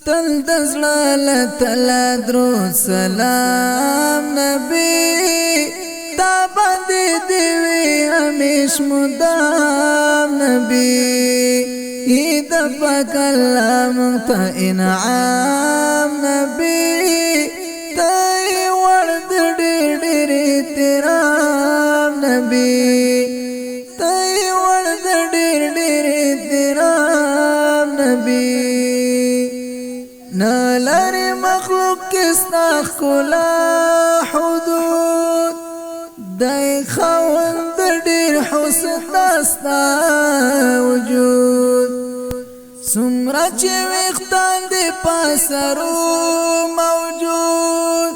تل دزړه تلا درو سلام نبی تا باندې دی وی همیش مدام نبی اید پاک الله مونږ ته انعام نبی تای ورد ډېر ډېر احترام نبی تای ورد ډېر ډېر احترام نبی نالر مخلوق کستا خلا حدود دای خوند ډېر حسن داستا وجود سمرا چې وختان دی پاسرو موجود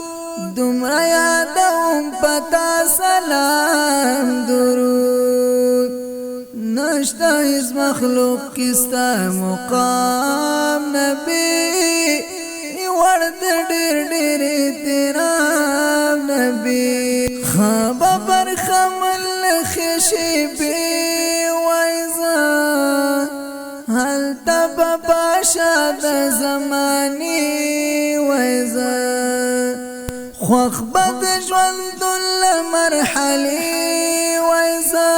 دومره یادوم پتا سلام درود نشتا هیڅ مخلوق کستا مقام نبی ورد ډېر ډېر احترام نبی خواب برخمل خشی بی ویزا حل تب باشد زمانی ویزا خوخ بد جوند المرحلی ویزا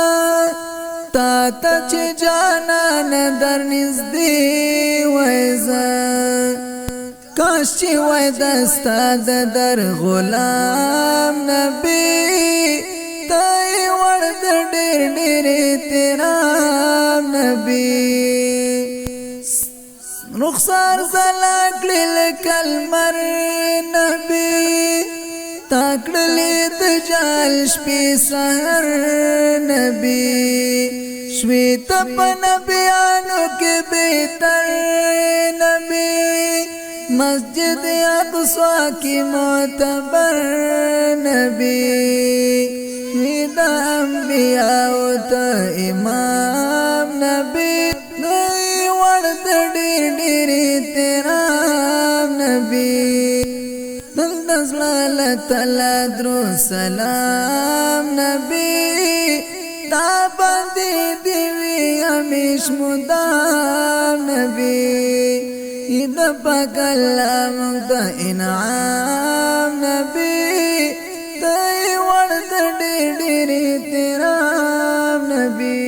تا تا چه جانان در نزدی ویزا کاش چی وی دستا در غلام نبی تای ورد ډېر ډېر احترام نبی رخسار زلا کړل کلمر نبی تاکړلې د جال شپې سحر نبی شویت په نبیانو کې بهتر نبی مسجد اقصا کی معتبر نبی ویدا انبیاء تا امام نبی نئی ورد ډېر ډېر احترام نبی دل دزړه تلا درو سلام نبی تا باندې دی وی همیش مدام نبی اید پاک الله مونږ ته انعام نبی تای ورد ډېر ډېر احترام نبی